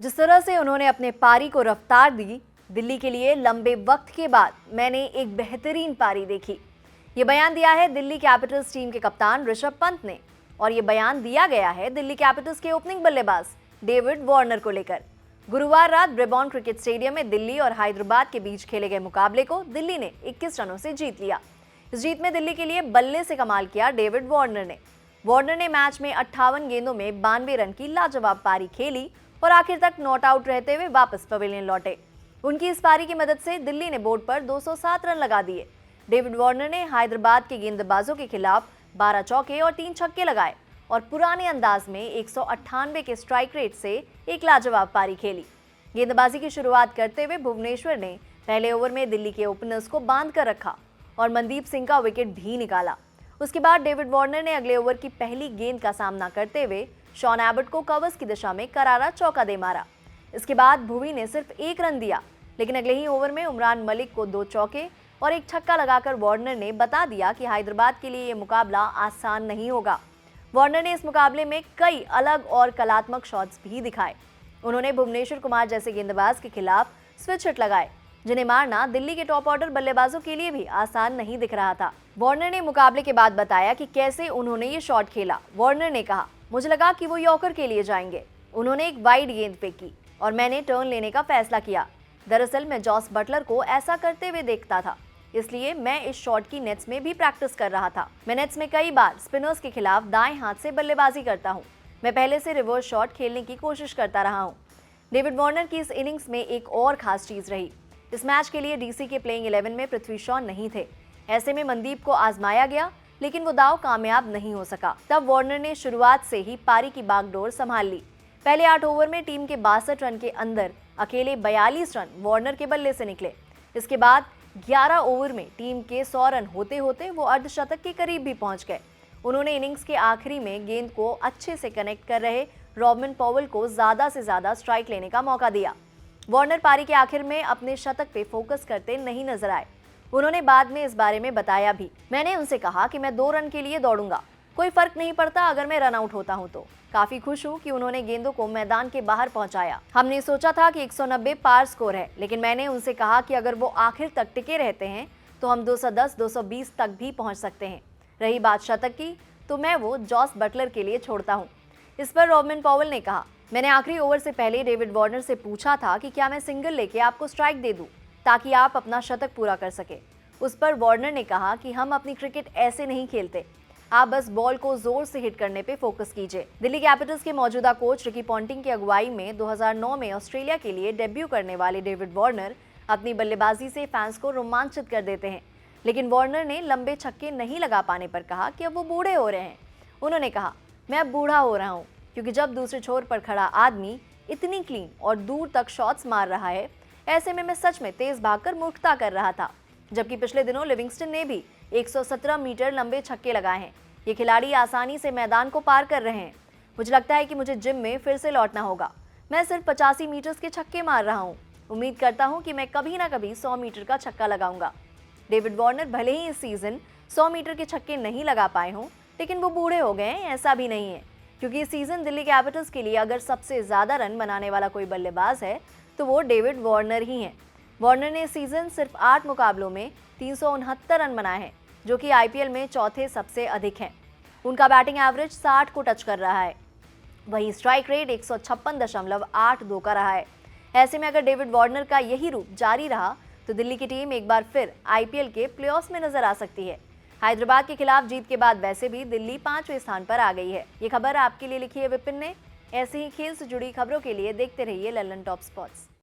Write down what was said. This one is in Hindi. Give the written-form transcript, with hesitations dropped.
जिस तरह से उन्होंने अपने पारी को रफ्तार दी, दिल्ली के लिए लंबे वक्त के बाद मैंने एक बेहतरीन पारी देखी। ये बयान दिया है दिल्ली कैपिटल्स टीम के कप्तान ऋषभ पंत ने, और ये बयान दिया गया है दिल्ली कैपिटल्स के ओपनिंग बल्लेबाज डेविड वार्नर को लेकर। गुरुवार रात ब्रेबॉर्न क्रिकेट स्टेडियम में दिल्ली और हैदराबाद के बीच खेले गए मुकाबले को दिल्ली ने 21 रनों से जीत लिया। इस जीत में दिल्ली के लिए बल्ले से कमाल किया डेविड वार्नर ने। वार्नर ने मैच में 58 गेंदों में 92 रन की लाजवाब पारी खेली और आखिर तक नॉट आउट रहते हुए वापस पवेलियन लौटे। उनकी इस पारी की मदद से दिल्ली ने बोर्ड पर 207 रन लगा दिए। डेविड वार्नर ने हैदराबाद के गेंदबाजों के खिलाफ 12 चौके और 3 छक्के लगाए और पुराने अंदाज में 198 के स्ट्राइक रेट से एक लाजवाब पारी खेली। गेंदबाजी की शुरुआत करते हुए भुवनेश्वर ने पहले ओवर में दिल्ली के ओपनर्स को बांध कर रखा और मनदीप सिंह का विकेट भी निकाला। उसके बाद डेविड वार्नर ने अगले ओवर की पहली गेंद का सामना करते हुए शॉन एबट को कवर्स की दिशा में करारा चौका दे मारा। इसके बाद भुवी ने सिर्फ 1 रन दिया, लेकिन अगले ही ओवर में उमरान मलिक को 2 चौके और 1 छक्का लगाकर वार्नर ने बता दिया कि हैदराबाद के लिए यह मुकाबला आसान नहीं होगा। वार्नर ने इस मुकाबले में कई अलग और कलात्मक शॉट्स भी दिखाए। उन्होंने भुवनेश्वर कुमार जैसे गेंदबाज के खिलाफ स्विच हिट लगाए, जिन्हें मारना दिल्ली के टॉप ऑर्डर बल्लेबाजों के लिए भी आसान नहीं दिख रहा था। वार्नर ने मुकाबले के बाद बताया कि कैसे उन्होंने ये शॉट खेला। वार्नर ने कहा, मुझे लगा कि वो यॉर्कर के लिए जाएंगे। उन्होंने एक वाइड गेंद फेंकी और मैंने टर्न लेने का फैसला किया। दरअसल मैं जॉस बटलर को ऐसा करते हुए देखता था, इसलिए मैं इस शॉट की नेट्स में भी प्रैक्टिस कर रहा था। मैं नेट्स में कई बार स्पिनर्स के खिलाफ दाएं हाथ से बल्लेबाजी करता हूं। मैं पहले से रिवर्स शॉट खेलने की कोशिश करता रहा हूं। डेविड वार्नर की इस इनिंग्स में एक और खास चीज रही। इस मैच के लिए डीसी के प्लेइंग 11 में पृथ्वी शॉ नहीं थे। ऐसे में मनदीप को आजमाया गया, लेकिन वो दाव कामयाब नहीं हो सका। तब वार्नर ने शुरुआत से ही पारी की बागडोर संभाल ली। पहले 8 ओवर में टीम के 62 रन के अंदर अकेले 42 रन वार्नर के बल्ले से निकले। इसके बाद 11 ओवर में टीम के 100 रन होते होते वो अर्धशतक के करीब भी पहुंच गए। उन्होंने इनिंग्स के आखिरी में गेंद को अच्छे से कनेक्ट कर रहे रॉबिन पॉवेल को ज्यादा से ज्यादा स्ट्राइक लेने का मौका दिया। वार्नर पारी के आखिर में अपने शतक पे फोकस करते नहीं नजर आए। उन्होंने बाद में इस बारे में बताया भी, मैंने उनसे कहा कि मैं 2 रन के लिए दौड़ूंगा, कोई फर्क नहीं पड़ता अगर मैं रन आउट होता हूं तो। काफी खुश हूं कि उन्होंने गेंदों को मैदान के बाहर पहुंचाया। हमने सोचा था कि 190 पार स्कोर है, लेकिन मैंने उनसे कहा कि अगर वो आखिर तक टिके रहते हैं तो हम 210, 220 तक भी पहुंच सकते हैं। रही बात शतक की, तो मैं वो जॉस बटलर के लिए छोड़ता हूँ। इस पर रॉबिन पॉवेल ने कहा, मैंने आखिरी ओवर से पहले डेविड वार्नर से पूछा था कि क्या मैं सिंगल लेके आपको स्ट्राइक दे दूं ताकि आप अपना शतक पूरा कर सके। उस पर वार्नर ने कहा कि हम अपनी क्रिकेट ऐसे नहीं खेलते, आप बस बॉल को जोर से हिट करने पे फोकस कीजिए। दिल्ली कैपिटल्स के मौजूदा कोच रिकी पॉन्टिंग की अगुवाई में 2009 में ऑस्ट्रेलिया के लिए डेब्यू करने वाले डेविड वार्नर अपनी बल्लेबाजी से फैंस को रोमांचित कर देते हैं, लेकिन वार्नर ने लंबे छक्के नहीं लगा पाने पर कहा कि अब वो बूढ़े हो रहे हैं। उन्होंने कहा, मैं अब बूढ़ा हो रहा हूँ, क्योंकि जब दूसरे छोर पर खड़ा आदमी इतनी क्लीन और दूर तक शॉट्स मार रहा है, ऐसे में मैं सच में तेज भागकर मूर्खता कर रहा था। जबकि पिछले दिनों लिविंगस्टन ने भी 117 मीटर लंबे छक्के लगाए हैं। ये खिलाड़ी आसानी से मैदान को पार कर रहे हैं। मुझे लगता है कि मुझे जिम में फिर से लौटना होगा। मैं सिर्फ 85 मीटर्स के छक्के मार रहा हूँ। उम्मीद करता हूँ कि मैं कभी ना कभी 100 मीटर का छक्का लगाऊंगा। डेविड वार्नर भले ही इस सीजन 100 मीटर के छक्के नहीं लगा पाए हों, लेकिन वो बूढ़े हो गए हैं ऐसा भी नहीं है, क्योंकि इस सीजन दिल्ली कैपिटल्स के लिए अगर सबसे ज्यादा रन बनाने वाला कोई बल्लेबाज है तो वो डेविड वार्नर ही हैं। वार्नर ने इस सीजन सिर्फ 8 मुकाबलों में 369 रन बनाए हैं, जो कि आईपीएल में चौथे सबसे अधिक हैं। उनका बैटिंग एवरेज 60 को टच कर रहा है। वहीं स्ट्राइक रेट 156.82 का रहा है। ऐसे में अगर डेविड वार्नर का यही रूप जारी रहा तो दिल्ली की टीम एक बार फिर आईपीएल के प्लेऑफ्स में नजर आ सकती है। हैदराबाद के खिलाफ जीत के बाद वैसे भी दिल्ली 5वें स्थान पर आ गई है। ये खबर आपके लिए लिखी है विपिन ने। ऐसे ही खेल से जुड़ी खबरों के लिए देखते रहिए लल्लन टॉप स्पॉट्स।